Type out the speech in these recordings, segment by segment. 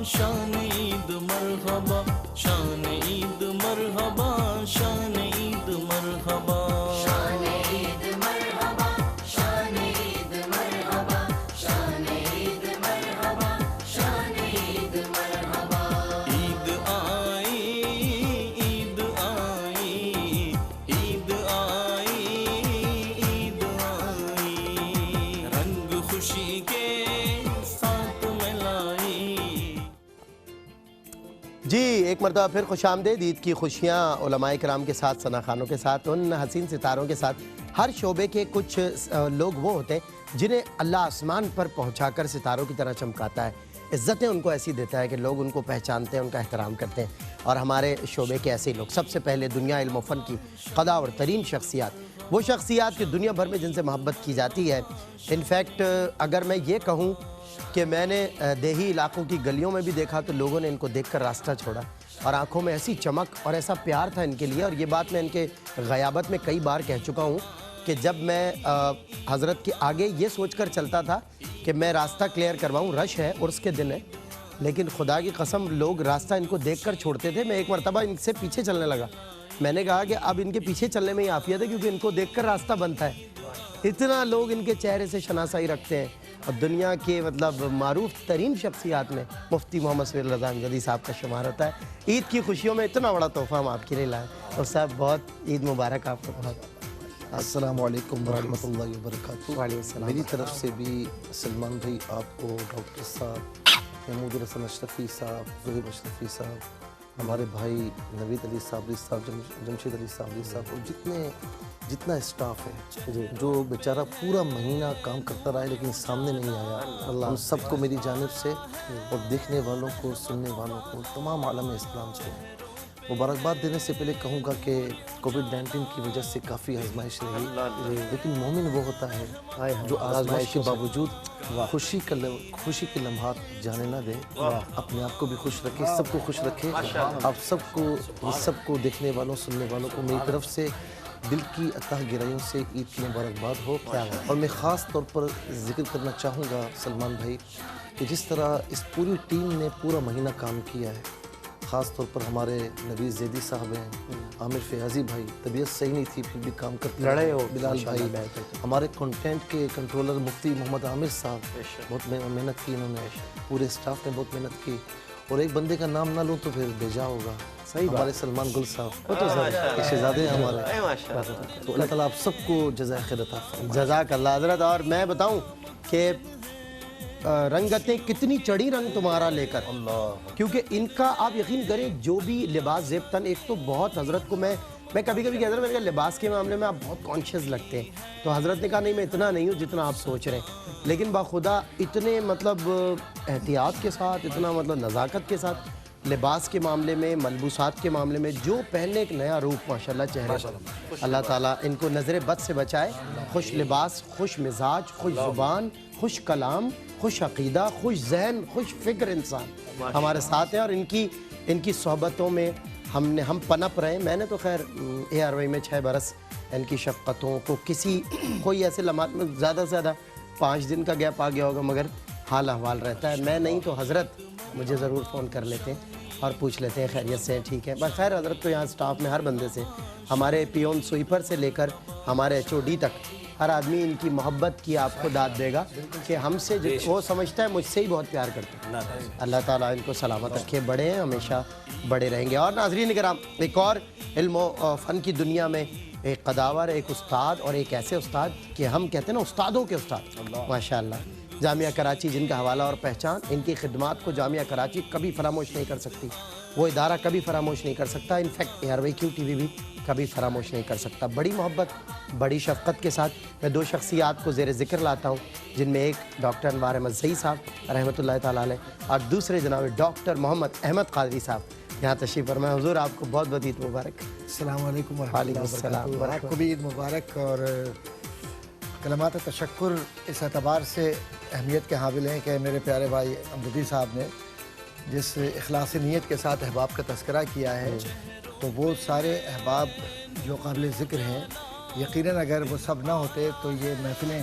شان عید مرحبا، شان عید مرحبا، شان عید مرحبا، شان عید مرحبا، شان عید مرحبا، شان عید مرحبا، شان عید مرحبا۔ عید آئی، عید آئی، عید آئی، عید آئی، رنگ خوشی کے ساتھ ملائی۔ جی ایک مرتبہ پھر خوش آمدید۔ عید کی خوشیاں علماء کرام کے ساتھ، ثنا خانوں کے ساتھ، ان حسین ستاروں کے ساتھ۔ ہر شعبے کے کچھ لوگ وہ ہوتے ہیں جنہیں اللہ آسمان پر پہنچا کر ستاروں کی طرح چمکاتا ہے، عزتیں ان کو ایسی دیتا ہے کہ لوگ ان کو پہچانتے ہیں، ان کا احترام کرتے ہیں۔ اور ہمارے شعبے کے ایسے لوگ، سب سے پہلے دنیا علم و فن کی قداور ترین شخصیات، وہ شخصیات کہ دنیا بھر میں جن سے محبت کی جاتی ہے۔ انفیکٹ اگر میں یہ کہوں کہ میں نے دیہی علاقوں کی گلیوں میں بھی دیکھا تو لوگوں نے ان کو دیکھ کر راستہ چھوڑا، اور آنکھوں میں ایسی چمک اور ایسا پیار تھا ان کے لیے۔ اور یہ بات میں ان کے غیابت میں کئی بار کہہ چکا ہوں کہ جب میں حضرت کے آگے یہ سوچ کر چلتا تھا کہ میں راستہ کلیئر کرواؤں، رش ہے، عرس کے دن ہے، لیکن خدا کی قسم لوگ راستہ ان کو دیکھ کر چھوڑتے تھے۔ میں ایک مرتبہ ان سے پیچھے چلنے لگا، میں نے کہا کہ اب ان کے پیچھے چلنے میں ہی عافیت ہے، کیونکہ ان کو دیکھ کر راستہ بنتا ہے۔ اتنا لوگ ان کے چہرے سے شناسائی رکھتے ہیں۔ اور دنیا کے معروف ترین شخصیات میں مفتی محمد سہیل رضا امجدی صاحب کا شمار ہوتا ہے۔ عید کی خوشیوں میں اتنا بڑا تحفہ ہم آپ کے لیے لائے، اور صاحب بہت عید مبارک آپ کو۔ بہت السلام علیکم ورحمۃ اللہ وبرکاتہ۔ وعلیکم السلام۔ میری طرف سے بھی سلمان بھائی آپ کو، ڈاکٹر صاحب، محمود حسن اشرفی صاحب، زہیب اشرفی صاحب، ہمارے بھائی نوید علی صابری صاحب، جمشید علی صابری صاحب، اور جتنا اسٹاف ہے جو بیچارہ پورا مہینہ کام کرتا رہا ہے لیکن سامنے نہیں آیا، ان سب کو میری جانب سے اور دیکھنے والوں کو، سننے والوں کو، تمام عالم اسلام کو مبارکباد دینے سے پہلے کہوں گا کہ کووڈ-19 کی وجہ سے کافی آزمائش رہی، لیکن مومن وہ ہوتا ہے جو آزمائش کے باوجود خوشی کے لمحات جانے نہ دے، اپنے آپ کو بھی خوش رکھے، سب کو خوش رکھے۔ آپ سب کو دیکھنے والوں، سننے والوں کو میری طرف سے دل کی اتح گہرائیوں سے عید کی مبارکباد ہو۔ اور میں خاص طور پر ذکر کرنا چاہوں گا سلمان بھائی کہ جس طرح اس پوری ٹیم نے پورا مہینہ کام کیا ہے، خاص طور پر ہمارے نوید زیدی صاحب ہیں، عامر فیاضی بھائی، طبیعت صحیح نہیں تھی پھر بھی کام کرتے لڑے ہو، بلال بھائی، ہمارے کنٹینٹ کے کنٹرولر مفتی محمد عامر صاحب، بہت محنت کی انہوں نے، پورے اسٹاف نے بہت محنت کی، اور ایک بندے کا نام نہ لوں تو پھر بھیجا ہوگا، ہمارے سلمان گل صاحب، شہزادے ہیں ہمارے، تو اللہ تعالیٰ آپ سب کو جزائے خیر عطا فرمائے۔ جزاک اللہ حضرت۔ اور میں بتاؤں کہ رنگتیں کتنی چڑھی رنگ تمہارا لے کر، کیونکہ ان کا آپ یقین کریں جو بھی لباس زیب تن، ایک تو بہت حضرت کو میں کبھی کبھی کہتا ہوں، میں نے کہا لباس کے معاملے میں آپ بہت کانشیس لگتے ہیں، تو حضرت نے کہا نہیں میں اتنا نہیں ہوں جتنا آپ سوچ رہے ہیں، لیکن باخدا اتنے احتیاط کے ساتھ، اتنا نزاکت کے ساتھ لباس کے معاملے میں، ملبوسات کے معاملے میں جو پہننے ایک نیا روپ ماشاءاللہ چہرے پر، اللہ تعالیٰ ان کو نظر بد سے بچائے۔ خوش لباس، خوش مزاج، خوش زبان، خوش کلام، خوش عقیدہ، خوش ذہن، خوش فکر انسان ہمارے ساتھ ہیں، اور ان کی صحبتوں میں ہم پنپ رہے ہیں۔ میں نے تو خیر ARY میں 6 برس ان کی شفقتوں کو کوئی ایسے لمحات میں زیادہ سے زیادہ 5 دن کا گیپ آ گیا ہوگا، مگر حال احوال رہتا ہے۔ میں نہیں تو حضرت مجھے ضرور فون کر لیتے ہیں اور پوچھ لیتے ہیں خیریت سے ٹھیک ہے۔ بخیر حضرت تو یہاں سٹاف میں ہر بندے سے، ہمارے پیون سویپر سے لے کر ہمارے HOD تک، ہر آدمی ان کی محبت کی آپ کو داد دے گا کہ ہم سے وہ سمجھتا ہے مجھ سے ہی بہت پیار کرتا ہے۔ اللہ تعالیٰ ان کو سلامت رکھے، بڑے ہیں، ہمیشہ بڑے رہیں گے۔ اور ناظرین کرام، ایک اور علم و فن کی دنیا میں ایک قداور، ایک استاد، اور ایک ایسے استاد کہ ہم کہتے ہیں نا استادوں کے استاد، ماشاءاللہ، جامعہ کراچی جن کا حوالہ اور پہچان، ان کی خدمات کو جامعہ کراچی کبھی فراموش نہیں کر سکتی، وہ ادارہ کبھی فراموش نہیں کر سکتا، انفیکٹ ARYQ TV بھی کبھی فراموش نہیں کر سکتا۔ بڑی محبت، بڑی شفقت کے ساتھ میں 2 شخصیات کو زیر ذکر لاتا ہوں، جن میں ایک ڈاکٹر انوار احمد زئی صاحب رحمۃ اللہ تعالیٰ علیہ، اور دوسرے جناب ڈاکٹر محمد احمد قادری صاحب، یہاں تشریف فرمائے۔ حضور آپ کو بہت بہت عید مبارک۔ السلام علیکم ورحمۃ اللہ وبرکاتہ۔ آپ کو بھی عید مبارک، اور کلمات تشکر اس اعتبار سے اہمیت کے حامل ہیں کہ میرے پیارے بھائی امجدی صاحب نے جس اخلاص نیت کے ساتھ احباب کا تذکرہ کیا ہے، تو وہ سارے احباب جو قابل ذکر ہیں، یقیناً اگر وہ سب نہ ہوتے تو یہ محفلیں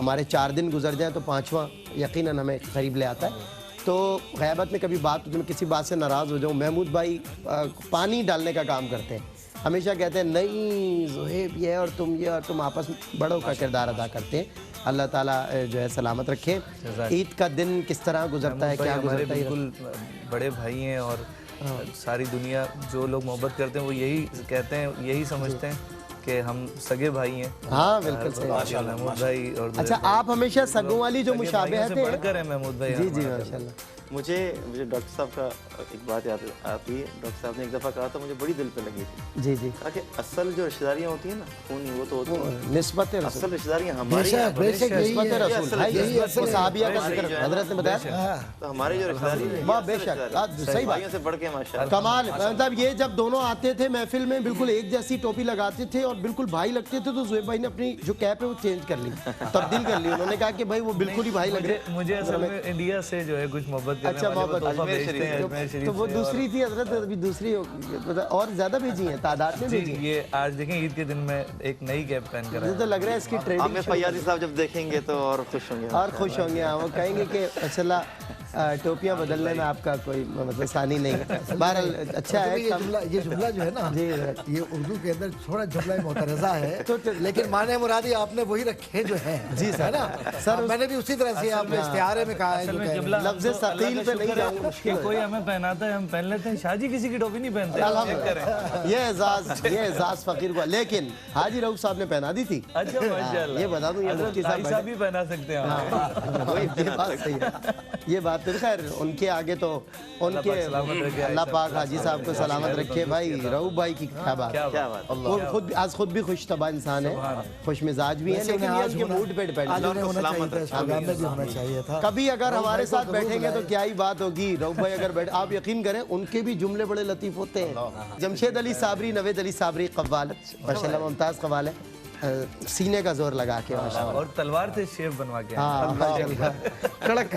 ہمارے 4 دن گزر جائیں تو 5واں یقیناً ہمیں قریب لے آتا ہے. تو غیبت میں کبھی بات میں کسی بات سے ناراض ہو جاؤں, محمود بھائی پانی ڈالنے کا کام کرتے ہیں, ہمیشہ کہتے ہیں نہیں زہیب یہ اور تم یہ, اور تم آپس میں بڑوں کا کردار ادا کرتے ہیں. اللہ تعالیٰ جو ہے سلامت رکھے. عید کا دن کس طرح گزرتا ہے, کیا ہمارے گزرتا ہے؟ بالکل بڑے بھائی ہیں اور ساری دنیا جو لوگ محبت کرتے ہیں وہ یہی کہتے ہیں, یہی سمجھتے ہیں کہ ہم سگے بھائی ہیں. ہاں بالکل صحیح. محمود بھائی اور اچھا آپ ہمیشہ سگوں والی جو سگے بھائیوں مشابہت سے ہے. بڑھ کر ہے محمود بھائی. جی جی ماشاء اللہ. مجھے ڈاکٹر صاحب کا ایک بات یاد آتی ہے. ڈاکٹر صاحب نے ایک دفعہ کہا تھا, مجھے بڑی دل پہ لگی تھی. جی جی. کہا کہ اصل جو رشتہ داریاں ہوتی ہیں نا خونی, وہ تو ہوتی ہیں نسبت رسول, اصل رشتہ داریاں ہماری ہیں. بے شک یہی نسبت ہے. رسول بھائی, نسبت صحابیہ کا ذکر حضرت نے بتایا. تو ہماری جو رشتہ داری واہ بے شک, صحیح بات. سے بڑھ کے ماشاءاللہ. کمال. مطلب یہ جب دونوں آتے تھے محفل میں بالکل ایک جیسی ٹوپی لگاتے تھے اور بالکل بھائی لگتے تھے, تو زہیب بھائی نے اپنی جو کیپ ہے وہ چینج کر لی, تبدیل کر لی. انہوں نے کہا کہ بھائی وہ بالکل ہی بھائی لگ رہے. مجھے اصل میں انڈیا سے جو ہے کچھ محبت کرنے اچھا والے وہ محبت تحفہ بھیجتے ہیں اجمیر شریف تو وہ سے. دوسری تھی حضرت, ابھی دوسری اور زیادہ بھیجی ہیں, تعداد میں جی بھیجی ہیں. یہ آج دیکھیں عید کے دن میں ایک نئی کیپ پہن کر مجھے تو لگ رہا ہے اس کی ٹریڈنگ عامر فیاضی صاحب جب دیکھیں گے تو اور خوش ہوں گے. اور خوش ہوں گے. ہاں وہ کہیں گے کہ ماشاءاللہ ٹوپیاں بدلنے میں آپ کا کوئی مطلب ثانی نہیں ہے. بہرحال اچھا ہے. یہ جملہ جو ہے نا, یہ اردو کے اندر تھوڑا جملہ معترضہ ہے, لیکن معنی مرادی آپ نے وہی رکھے جو ہیں. جی سر. سر میں نے بھی اسی طرح سے آپ نے استعارے میں کہا ہے. لفظ ثقیل پہ نہیں جاؤں گا, کہ کوئی ہمیں پہناتا ہے ہم پہن لیتے ہیں. شاہ جی کسی کی ٹوپی نہیں پہنتے. یہ اعزاز فقیر کو. لیکن حاجی رؤوف صاحب نے پہنا دی تھی. اچھا ماشاءاللہ. یہ بتا دوں, یہ مفتی صاحب بھی پہنا سکتے ہیں. یہ بات صحیح ہے. یہ بات تو خیر ان کے آگے تو ان کے اللہ پاک حاجی صاحب کو سلامت رکھے. بھائی رؤوف بھائی کی کیا بات ہے. وہ خود بھی خوش طبع انسان ہے, خوش مزاج بھی ہے, لیکن یہ ان کے موڈ پہ ڈیپینڈ ہے. کبھی اگر ہمارے ساتھ بیٹھیں گے تو کیا ہی بات ہوگی. رؤوف بھائی اگر بیٹھ, آپ یقین کریں ان کے بھی جملے بڑے لطیف ہوتے ہیں. جمشید علی صابری, نوید علی صابری قوال, ماشاءاللہ ممتاز قوال ہے, سینے کا زور لگا کے ماشاءاللہ. اور تلوار سے شیف بنوا کے. ہاں ماشاءاللہ کڑک.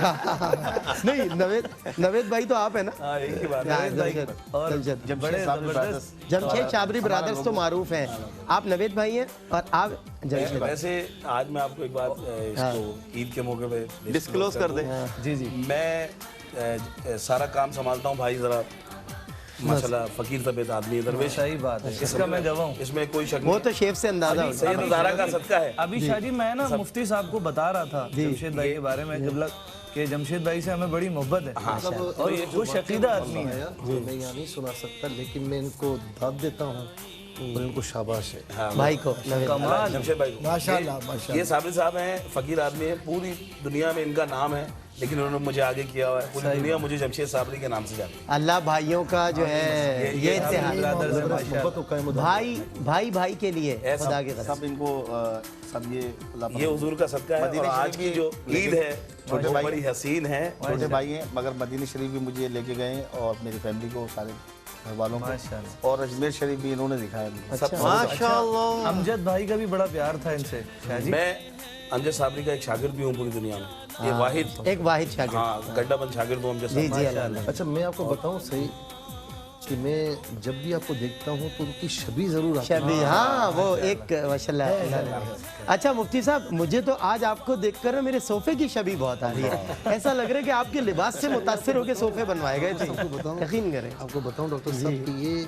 نہیں نوید بھائی تو آپ ہیں نا. ایک ہی بات اور جمشید صابری برادرز تو معروف ہیں. آپ نوید بھائی ہیں اور آپ جمشید. ویسے آج میں آپ کو ایک بات اس کو عید کے موقع پہ ڈسکلوز کر دیں. جی جی. میں سارا کام سنبھالتا ہوں بھائی, ذرا ماشاءاللہ فقیر طبیعت آدمی ہے. درویش صحیح بات ہے, اس کا میں گواہ ہوں. اس میں کوئی شک وہ نہیں. تو شیف سے اندازہ ہوتا ہے. سید نظارہ کا صدقہ ہے. ابھی شاہ جی میں نا مفتی صاحب کو بتا رہا تھا جمشید بھائی کے بارے میں کہ جمشید بھائی سے ہمیں بڑی محبت ہے اور یہ خوش عقیدہ آدمی ہے. میں یہاں نہیں سنا سکتا, لیکن میں ان کو داد دیتا ہوں اور ان کو شاباش ہے بھائی کو. کمال. جمشید بھائی کو ماشاءاللہ. یہ صابری صاحب ہیں, فقیر آدمی ہیں, پوری دنیا میں ان کا نام ہے, لیکن انہوں نے مجھے آگے کیا ہوا ہے. پوری دنیا مجھے جمشید صابری کے نام سے جانتی ہے. اللہ بھائیوں کا جو ہے یہ اتحاد, بھائی بھائی کے لیے خدا کی قسم. سب ان کو سب یہ حضور کا صدقہ ہے. اور آج کی جو عید ہے وہ بڑی حسین ہے. چھوٹے بھائی ہیں, مگر مدینہ شریف بھی مجھے لے کے گئے اور میری فیملی کو, سارے گھر والوں کو, اور اجمیر شریف بھی انہوں نے دکھایا. ماشاءاللہ. امجد بھائی کا بھی بڑا پیار تھا ان سے. میں امجد صابری کا ایک شاگرد بھی ہوں پوری دنیا میں. یہ واحد, ایک واحد شاگرد. ہاں گڈھا بند شاگرد ہوں امجد جی صاحب. جی اللہ. اچھا میں آپ کو بتاؤں صحیح کہ میں جب بھی آپ کو دیکھتا ہوں تو ان کی شبیہ ضرور آتی ہے. شبی, ہاں وہ ایک ماشاءاللہ. اچھا مفتی صاحب, مجھے تو آج آپ کو دیکھ کر میرے صوفے کی شبی بہت آ رہی ہے. ایسا لگ رہا ہے کہ آپ کے لباس سے متاثر ہو کے صوفے بنوائے گئے. یقین کریں. آپ کو بتاؤں ڈاکٹر صاحب کہ یہ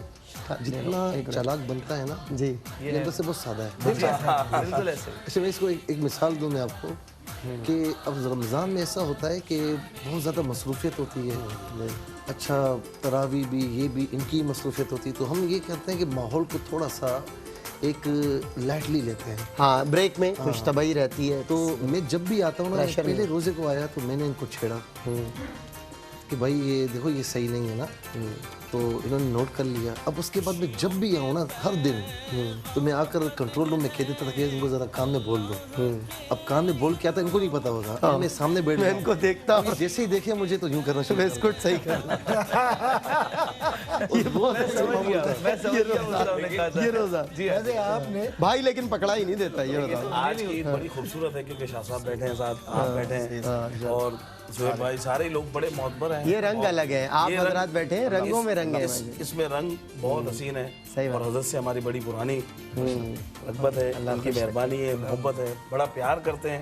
جتنا چالاک بنتا ہے نا, جی یہ اندر سے بہت سادہ ہے. بالکل ایسے. اچھا میں اس کو ایک مثال دوں میں آپ کو کہ اب رمضان میں ایسا ہوتا ہے کہ بہت زیادہ مصروفیت ہوتی ہے. اچھا تراویح بھی, یہ بھی ان کی مصروفیت ہوتی ہے, تو ہم یہ کہتے ہیں کہ ماحول کو تھوڑا سا ایک لائٹلی لیتے ہیں. ہاں بریک میں خوش طبعی رہتی ہے. تو میں جب بھی آتا ہوں نا, پہلے روزے کو آیا تو میں نے ان کو چھیڑا کہ بھائی یہ دیکھو یہ صحیح نہیں ہے نا. تو انہوں نے نوٹ کر لیا. اب اس کے بعد میں جب بھی آؤں نا ہر دن, تو میں آ کر کنٹرول روم میں کہہ دیتا تھا کہ ان کو ذرا کان میں بول دو. اب کان میں بول کے آتا, ان کو نہیں پتا ہوگا, میں سامنے بیٹھ میں ان کو دیکھتا ہوں, جیسے ہی دیکھے مجھے تو یوں کرنا شروع. بسکٹ صحیح کرنا. یہ روزہ آپ نے بھائی لیکن پکڑا ہی نہیں دیتا. یہ روزہ آج کی عید بڑی خوبصورت ہے کیونکہ شاہ صاحب بیٹھے ہیں ساتھ, آپ بیٹھے ہیں, اور زہیب بھائی, سارے لوگ بڑے معتبر ہیں. یہ رنگ الگ ہے, آپ حضرات بیٹھے ہیں, رنگوں میں رنگ ہے. اس میں رنگ بہت حسین ہے, اور حضرت سے ہماری بڑی پرانی رغبت ہے, ان کی مہربانی ہے, محبت ہے, بڑا پیار کرتے ہیں.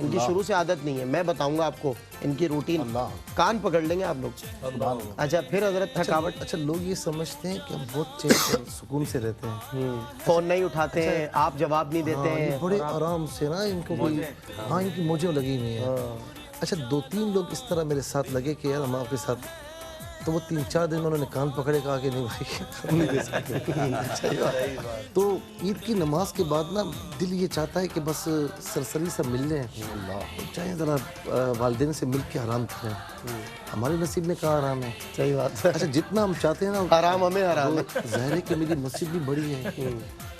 ان کی شروع سے عادت نہیں ہے. میں بتاؤں گا آپ کو ان کی روٹین, کان پکڑ لیں گے آپ لوگ. اچھا پھر حضرت تھکاوٹ. اچھا لوگ یہ سمجھتے ہیں کہ ہم بہت چین اور سکون سے رہتے ہیں, فون نہیں اٹھاتے ہیں, آپ جواب نہیں دیتے ہیں, بڑے آرام سے نا ان کو کوئی ان کی موجیں لگی ہوئی ہیں. اچھا 2-3 لوگ اس طرح میرے ساتھ لگے کہ یار ہم آپ کے ساتھ, تو وہ 3-4 دن میں انہوں نے کان پکڑے, کہا کہ نہیں بھائی ہم نہیں دے سکتے. تو عید کی نماز کے بعد نا دل یہ چاہتا ہے کہ بس سرسری سے مل لیں, چاہے ذرا والدین سے مل کے آرام کریں. ہمارے نصیب میں کہاں آرام ہے؟ صحیح بات ہے. اچھا جتنا ہم چاہتے ہیں نا آرام ہمیں حرام ہے. ظاہر ہے کہ میری مسجد بھی بڑی ہے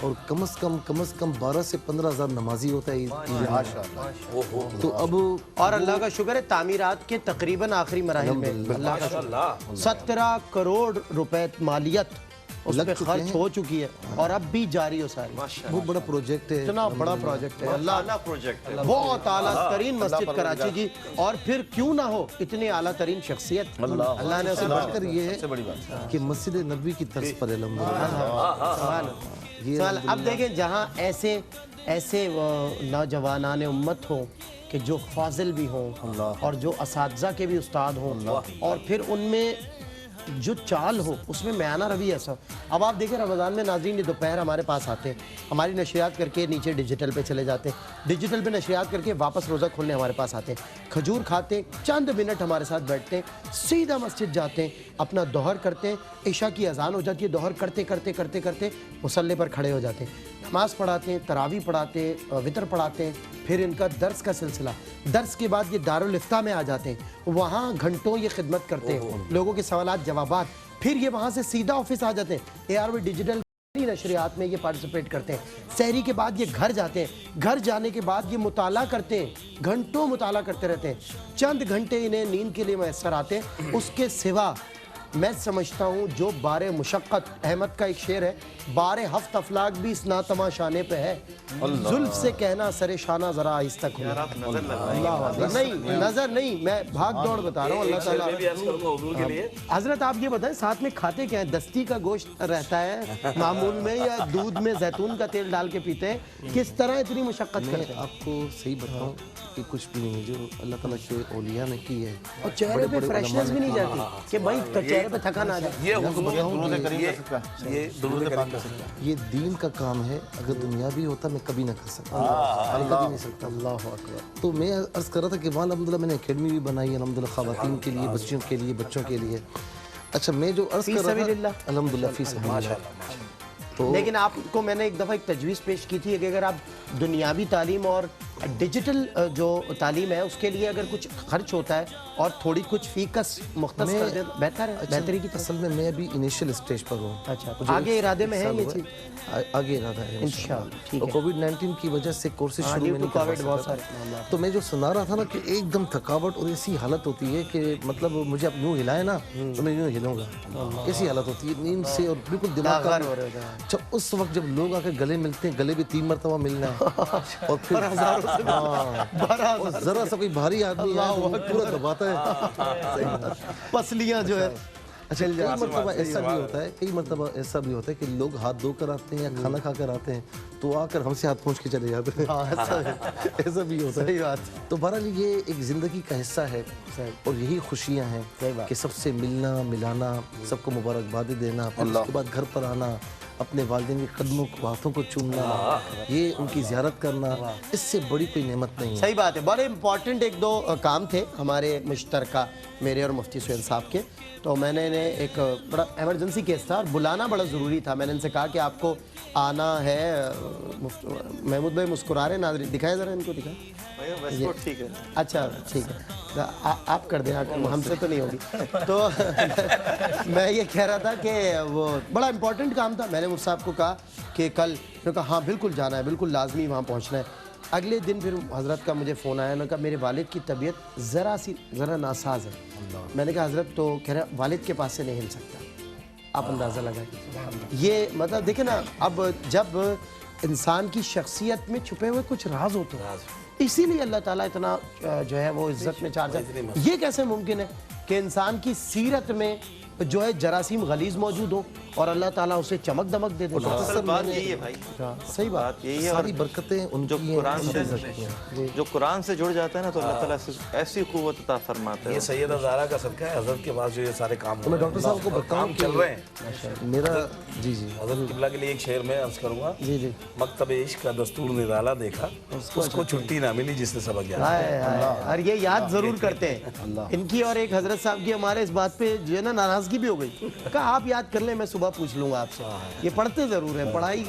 اور کم از کم 12 سے 15 ہزار نمازی ہوتا ہے. تو اب اور اللہ کا شکر ہے تعمیرات کے تقریباً آخری مراحل میں, اللہ کا شکر 17 کروڑ روپے مالیت اس پہ خرچ ہو چکی ہے اور اب بھی جاری ہو ساری. بہت بڑا پروجیکٹ ہے, اتنا بڑا پروجیکٹ ہے. اللہ بہت اعلیٰ ترین مسجد کراچی کی, اور پھر کیوں نہ ہو اتنی اعلیٰ ترین شخصیت اللہ نے. اس سے بڑھ کر یہ ہے کہ مسجد نبوی کی طرز پر اب دیکھیں جہاں ایسے نوجوانان امت ہوں کہ جو فاضل بھی ہوں اور جو اساتذہ کے بھی استاد ہوں, اور پھر ان میں جو چال ہو اس میں میانہ روی ایسا. اب آپ دیکھیں رمضان میں ناظرین یہ دوپہر ہمارے پاس آتے ہیں, ہماری نشریات کر کے نیچے ڈیجیٹل پہ چلے جاتے ہیں, ڈیجیٹل پہ نشریات کر کے واپس روزہ کھولنے ہمارے پاس آتے ہیں, کھجور کھاتے ہیں, چند منٹ ہمارے ساتھ بیٹھتے ہیں, سیدھا مسجد جاتے ہیں, اپنا دوہر کرتے ہیں, عشاء کی اذان ہو جاتی ہے, دوہر کرتے کرتے کرتے کرتے مصلی پر کھڑے ہو جاتے ہیں, نماز پڑھاتے ہیں, تراویح پڑھاتے ہیں, وطر پڑھاتے ہیں, پھر ان کا درس کا سلسلہ, درس کے بعد یہ دارالافتاء میں آ جاتے ہیں, وہاں گھنٹوں یہ خدمت کرتے ہیں, لوگوں کے سوالات جوابات, پھر یہ وہاں سے سیدھا آفس آ جاتے ہیں, ARV ڈیجیٹل نشریات میں یہ پارٹیسپیٹ کرتے ہیں. سحری کے بعد یہ گھر جاتے ہیں, گھر جانے کے بعد یہ مطالعہ کرتے ہیں, گھنٹوں مطالعہ کرتے رہتے ہیں, چند گھنٹے انہیں نیند کے لیے میسر آتے ہیں. اس کے سوا میں سمجھتا ہوں جو بار مشقت, احمد کا ایک شعر ہے, بار ہفت افلاک بھی اس ناتما شانے پہ ہے, زلف سے کہنا سر شانہ ذرا آہستہ کھلے. نہیں نظر نہیں, میں بھاگ دوڑ بتا رہا ہوں. اللہ تعالیٰ حضرت آپ یہ بتائیں ساتھ میں کھاتے کیا ہیں؟ دستی کا گوشت رہتا ہے معمول میں, یا دودھ میں زیتون کا تیل ڈال کے پیتے ہیں, کس طرح اتنی مشقت کرتے ہیں؟ آپ کو صحیح بتاؤں کہ کچھ بھی نہیں, جو اللہ تعالیٰ کے اولیاء نے کی ہے, اور چہرے پہ فریشنس بھی نہیں جاتی کہ بھائی چہرے پہ تھکان آ جائے. یہ دین کا کام ہے, اگر دنیا بھی ہوتا میں کبھی نہ کر سکتا, کبھی نہیں سکتا. اللہ اکبر. تو میں عرض کر رہا تھا کہ وہاں الحمدللہ میں نے اکیڈمی بھی بنائی ہے, الحمدللہ خواتین کے لیے, بچیوں کے لیے, بچوں کے لیے. اچھا میں جو عرض کر رہا تھا الحمدللہ فی سبیل اللہ. لیکن آپ کو میں نے ایک دفعہ ایک تجویز پیش کی تھی کہ اگر آپ دنیاوی تعلیم اور ڈیجیٹل جو تعلیم ہے اس کے لیے اگر کچھ خرچ ہوتا ہے اور تھوڑی کچھ فیکس مختص کر دیں بہتر ہے, بہتری کی. اصل میں میں ابھی انیشیل اسٹیج پر ہوں. اچھا آگے ارادے میں ہے یہ چیز؟ آگے ارادہ ہے انشاءاللہ. ٹھیک ہے. کووڈ-19 کی وجہ سے کورسز شروع میں نہیں کر سکتا, تو میں جو سنا رہا تھا نا کہ ایک دم تھکاوٹ اور ایسی حالت ہوتی ہے کہ مطلب مجھے اب یوں ہلائے نا تو میں یوں ہلوں گا, کیسی حالت ہوتی ہے نیند سے اور بالکل دماغ کا. اچھا اس وقت جب لوگ آ کے گلے ملتے ہیں, گلے بھی 3 مرتبہ ملنا ہے, اور پھر ذرا سا کوئی بھاری آدمی پورا دباتا ہے پسلیاں جو ہے. اچھا کئی مرتبہ ایسا بھی ہوتا ہے کہ لوگ ہاتھ دھو کر آتے ہیں یا کھانا کھا کر آتے ہیں تو آ کر ہم سے ہاتھ پہنچ کے چلے جاتے ہیں, ایسا بھی ہوتا ہے. تو بہرحال یہ ایک زندگی کا حصہ ہے اور یہی خوشیاں ہیں کہ سب سے ملنا ملانا, سب کو مبارکباد دینا, پھر اس کے بعد گھر پر آنا, اپنے والدین کے قدموں کو, ہاتھوں کو چومنا, یہ ان کی زیارت کرنا, اس سے بڑی کوئی نعمت نہیں ہے. صحیح بات ہے. بڑے امپورٹنٹ 1-2 کام تھے ہمارے مشترکہ, میرے اور مفتی سہیل صاحب کے, تو میں نے ایک بڑا ایمرجنسی کیس تھا اور بلانا بڑا ضروری تھا. میں نے ان سے کہا کہ آپ کو آنا ہے. محمود بھائی مسکرا رہے ہیں, ناظرین دکھائیں ذرا ان کو, دکھائیں. ٹھیک ہے, اچھا ٹھیک ہے, آپ کر دیں, ہم سے تو نہیں ہوگی. تو میں یہ کہہ رہا تھا کہ وہ بڑا امپورٹنٹ کام تھا. میں نے مجھ صاحب کو کہا کہ کل, میں کہا ہاں بالکل جانا ہے, بالکل لازمی وہاں پہنچنا ہے. اگلے دن پھر حضرت کا مجھے فون آیا, انہوں نے کہا میرے والد کی طبیعت ذرا ناساز ہے. میں نے کہا حضرت تو کہہ رہا والد کے پاس سے نہیں ہل سکتا. آپ اندازہ لگائیں. یہ مطلب دیکھیں نا, اب جب انسان کی شخصیت میں چھپے ہوئے کچھ راز ہوتے ہیں, اسی لیے اللہ تعالیٰ اتنا جو ہے وہ عزت میں چارج ہے. یہ کیسے ممکن ہے کہ انسان کی سیرت میں جو ہے جراثیم غلیظ موجود ہوں اور اللہ تعالیٰ اسے چمک دمک دے دے. اصل بات یہی ہے بھائی, صحیح بات. بات یہی ہے. ساری برکتیں ان جو کی قرآن سے جو قرآن سے جڑ جاتا ہے نا تو اللہ تعالیٰ ایسی قوت عطا فرماتا ہے. یہ سیدہ زہرا کا صدقہ ہے, حضرت کے بعد جو یہ سارے کام میں ڈاکٹر صاحب کو بتاؤں کام چل رہے ہیں. میرا جی حضرت قبلہ کے لیے ایک شعر میں عرض کروں گا, جی مکتب عشق کا دستور نرالا دیکھا, اس کو چھٹی نہ ملی جس نے سبق یاد. اور یہ یاد ضرور کرتے ہیں ان کی. اور ایک حضرت صاحب کی ہمارے اس بات پہ جو ہے نا ناراضگی بھی ہو گئی, کہا آپ یاد کر لیں, میں صبح پوچھ لوں گا آپ سے. یہ پڑھتے ضرور ہیں, پڑھائی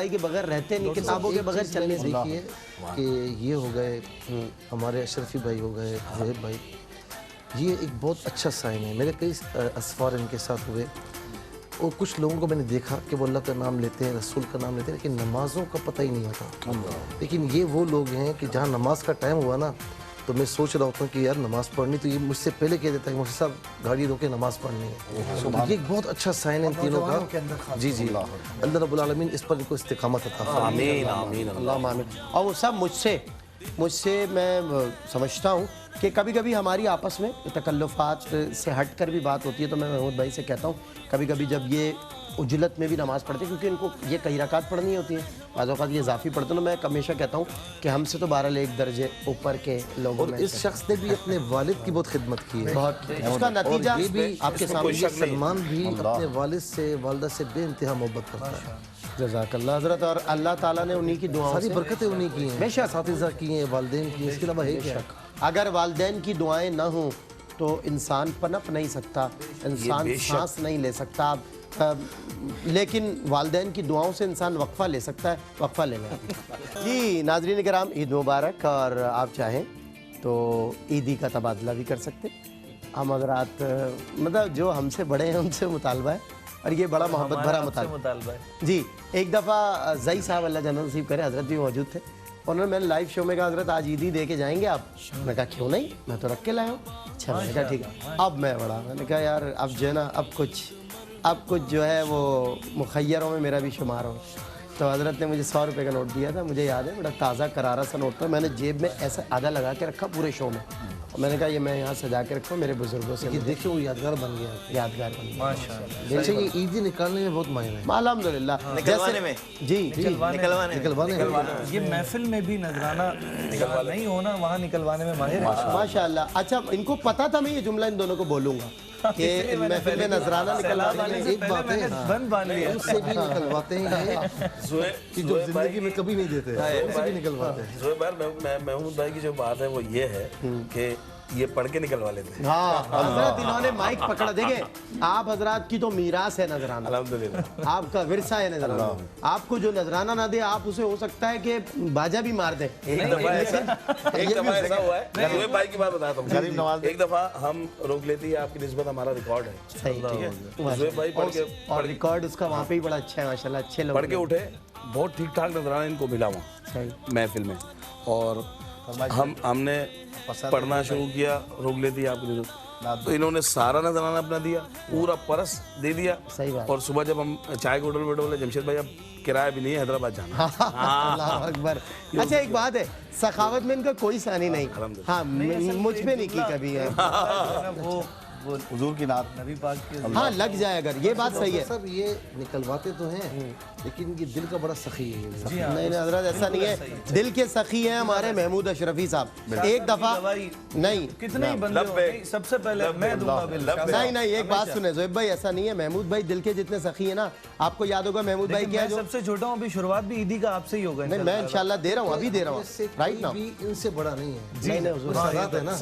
کے بغیر رہتے نہیں, کتابوں کے بغیر چلنے سے. دیکھیے کہ یہ ہو گئے ہمارے اشرفی بھائی, ہو گئے زہیب بھائی, یہ ایک بہت اچھا سائن ہے. میرے کئی اسفار ان کے ساتھ ہوئے, اور کچھ لوگوں کو میں نے دیکھا کہ وہ اللہ کا نام لیتے ہیں, رسول کا نام لیتے ہیں, لیکن نمازوں کا پتہ ہی نہیں ہوتا. لیکن یہ وہ لوگ ہیں کہ جہاں نماز کا ٹائم ہوا نا تو میں سوچ رہا ہوتا ہوں کہ یار نماز پڑھنی, تو یہ مجھ سے پہلے کہہ دیتا ہے کہ مجھ سے صاحب گاڑی روکے نماز پڑھنی ہے. یہ ایک بہت اچھا سائن ہے ان تینوں کا. جی جی, اللہ رب العالمین اس پر ان کو استقامت عطا فرمائے. آمین آمین اللہ آمین. اور وہ سب مجھ سے میں سمجھتا ہوں کہ کبھی کبھی ہماری آپس میں تکلفات سے ہٹ کر بھی بات ہوتی ہے, تو میں محمود بھائی سے کہتا ہوں کبھی کبھی جب یہ اجلت میں بھی نماز پڑھتے ہیں, کیونکہ ان کو یہ کئی رکعت پڑھنی ہوتی ہیں, بعض اوقات یہ اضافی پڑھتے ہیں. میں ہمیشہ کہتا ہوں کہ ہم سے تو بہرحال ایک درجے اوپر کے لوگوں میں. اس شخص نے بھی اپنے والد کی بہت خدمت کی ہے, بہت, اس کا نتیجہ یہ بھی آپ کے سامنے. سلمان بھی اپنے والد سے والدہ سے بے انتہا محبت کرتا ہے. جزاک اللہ حضرت. اور اللہ تعالیٰ نے انہی کی دعاؤں ساری سے, برکتیں انہی کی ہیں, بے شک, اساتذہ کی ہیں, والدین کی ہیں, اس کے علاوہ ہے کیا. اگر والدین کی دعائیں نہ ہوں تو انسان پنپ نہیں سکتا, انسان سانس نہیں لے سکتا. لیکن والدین کی دعاؤں سے انسان وقفہ لے سکتا ہے, وقفہ لے لیں. جی ناظرین کرام, عید مبارک. اور آپ چاہیں تو عیدی کا تبادلہ بھی کر سکتے. ہم حضرات مطلب جو ہم سے بڑے ہیں ان سے مطالبہ ہے, اور یہ بڑا محبت بھرا مطالبہ ہے. جی ایک دفعہ زئی صاحب اللہ جنت نصیب کرے, حضرت بھی موجود تھے, انہوں نے میں نے لائیو شو میں کہا حضرت آج عیدی دے کے جائیں گے آپ. میں نے کہا کیوں نہیں, میں تو رکھ کے لایا ہوں. اچھا, میں نے کہا ٹھیک ہے. اب میں نے کہا یار اب جو ہے نا اب کچھ جو ہے وہ مخیروں میں میرا بھی شمار ہو. تو حضرت نے مجھے 100 روپے کا نوٹ دیا تھا, مجھے یاد ہے, بڑا تازہ کرارا سا نوٹ تھا. میں نے جیب میں ایسا آدھا لگا کے رکھا پورے شو میں, اور میں نے کہا یہ میں یہاں سجا کے رکھوں, میرے بزرگوں سے دیکھیں وہ یادگار بن گیا, یادگار بن گیا. ماشاءاللہ. اچھا, یہ عیدی نکالنے میں بہت ماہر ہے الحمدللہ. نکلوانے میں, جی نکلوانے میں. یہ محفل میں بھی نذرانہ نہیں ہونا, وہاں نکلوانے میں ماہر ہے ماشاءاللہ. اچھا, ان کو پتا تھا میں یہ جملہ ان دونوں کو بولوں گا کہ محفل میں نظرانہ نکلوانے. ایک بات ہے, بند باندھ لیا, ان سے بھی نکلواتے ہیں کہ جو زندگی میں کبھی نہیں دیتے, ان سے بھی نکلواتے ہیں. زہیب بھائی, محمود بھائی کی جو بات ہے وہ یہ ہے کہ یہ پڑھ کے نکلوا لیتے ہیں. ہاں حضرت, انہوں نے مائک پکڑا. دیکھیں آپ حضرات کی تو میراث ہے نذرانہ, الحمدللہ آپ کا ورثہ ہے نذرانہ. آپ کو جو نذرانہ نہ دے آپ اسے ہو سکتا ہے کہ باجا بھی مار دے. ایک دفعہ ایسا ہوا ہے, زہیب بھائی کی بات بتاتا ہوں. ایک دفعہ ہم روک لیتی ہے, آپ کی نسبت ہمارا ریکارڈ ہے, ٹھیک ہے, زہیب بھائی پڑھ کے, اور ریکارڈ اس کا وہاں پہ ہی بڑا اچھا ہے ماشاءاللہ. اچھے لوگ پڑھ کے اٹھے, بہت ٹھیک ٹھاک نذرانہ ان کو ملا وہاں محفل میں, اور ہم نے پڑھنا شروع کیا, روک لیتی آپ کی, تو انہوں نے سارا نذرانہ اپنا دیا, پورا پرس دے دیا. اور صبح جب ہم چائے کے ہوٹل بیٹھے بولے جمشید بھائی اب کرایہ بھی نہیں ہے حیدرآباد جانا. اللہ اکبر. اچھا ایک بات ہے, سخاوت میں ان کا کوئی ثانی نہیں. ہاں مجھ پہ نہیں کی کبھی ہے, حضور کی نعت نبی پاک کے ہاں لگ جائے اگر, یہ بات صحیح ہے. سب یہ نکلواتے تو ہیں لیکن یہ دل کا بڑا سخی ہے. نہیں نہیں حضرت ایسا نہیں ہے, دل کے سخی ہیں ہمارے محمود اشرفی صاحب. ایک دفعہ نہیں, کتنے ہی بندے ہو, سب سے پہلے میں دوں گا بل. نہیں ایک بات سنیں زہیب بھائی, ایسا نہیں ہے. محمود بھائی دل کے جتنے سخی ہیں نا, آپ کو یاد ہوگا محمود بھائی کیا جو سب سے چھوٹا ہوں, ابھی شروعات بھی عیدی کا آپ سے ہی ہوگا. نہیں میں انشاءاللہ دے رہا ہوں, ابھی دے رہا ہوں, رائٹ نا. ان سے بڑا نہیں ہے. نہیں نہیں حضور سادات ہے نا,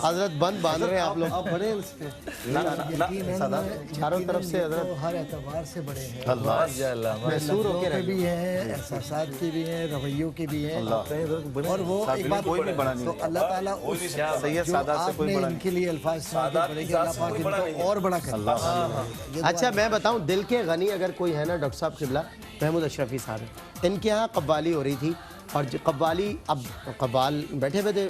حضرت بند باندھ رہے ہیں آپ لوگ, آپ بڑے ہیں اس پہ. چاروں طرف سے حضرت ہر اعتبار سے بڑے ہیں, محصور ہو کے بھی ہیں, احساسات کی بھی ہیں, رویوں کی بھی ہیں. اور وہ ایک بات, تو اللہ تعالیٰ سید سادات سے کوئی بڑا ان کے لیے الفاظ پڑے کہ اللہ پاک ان کو اور بڑا کرے. اچھا میں بتاؤں, دل کے غنی اگر کوئی ہے نا ڈاکٹر صاحب قبلہ, محمود اشرفی صاحب ہیں. ان کے ہاں قوالی ہو رہی تھی, اور قوالی اب قبال بیٹھے ہوئے تھے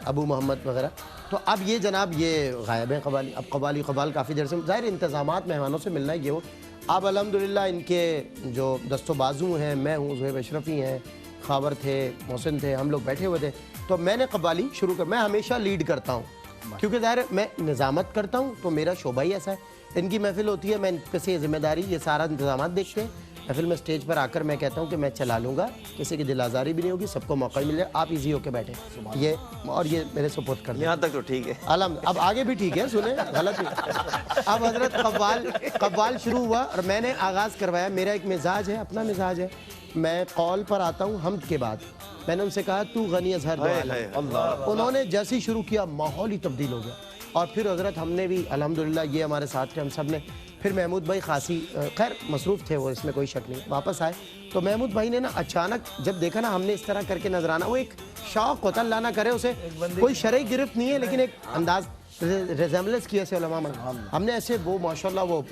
ابو محمد وغیرہ, تو اب یہ جناب یہ غائب ہیں قوالی. اب قبال کافی دیر سے, ظاہر انتظامات مہمانوں سے ملنا ہے یہ وہ. اب الحمدللہ ان کے جو دست و بازو ہیں, میں ہوں, زہیب اشرفی ہیں, خاور تھے, محسن تھے, ہم لوگ بیٹھے ہوئے تھے. تو میں نے قوالی شروع کر, میں ہمیشہ لیڈ کرتا ہوں, کیونکہ ظاہر ہے میں نظامت کرتا ہوں تو میرا شعبہ ہی ایسا ہے. ان کی محفل ہوتی ہے, میں ان سے ذمہ داری یہ سارا انتظامات دیکھتے ہیں. محفل میں اسٹیج پر آ کر میں کہتا ہوں کہ میں چلا لوں گا, کسی کی دل آزاری بھی نہیں ہوگی, سب کو موقع مل جائے, آپ ایزی ہو کے بیٹھیں. یہ اور یہ میرے سپورٹ کر دیں. یہاں تک تو ٹھیک ہے. اب آگے بھی ٹھیک ہے, سنیں غلط نہیں. اب حضرت قوال شروع ہوا اور میں نے آغاز کروایا. میرا ایک مزاج ہے, اپنا مزاج ہے, میں قول پر آتا ہوں حمد کے بعد. میں نے ان سے کہا تو غنی اظہر دو عالم. انہوں نے جیسے ہی شروع کیا ماحول ہی تبدیل ہو گیا. اور پھر حضرت ہم نے بھی الحمدللہ یہ ہمارے ساتھ تھے, ہم سب نے. پھر محمود بھائی خاصی خیر مصروف تھے وہ, اس میں کوئی شک نہیں, واپس آئے تو محمود بھائی نے نا اچانک جب دیکھا نا ہم نے اس طرح کر کے نظرانہ, وہ ایک شوق ہوتا, اللہ نہ کرے اسے کوئی شرعی گرفت نہیں ہے, لیکن ایک انداز ریزیمبلنس کی ایسے علماء ہم نے ایسے وہ ماشاءاللہ وہ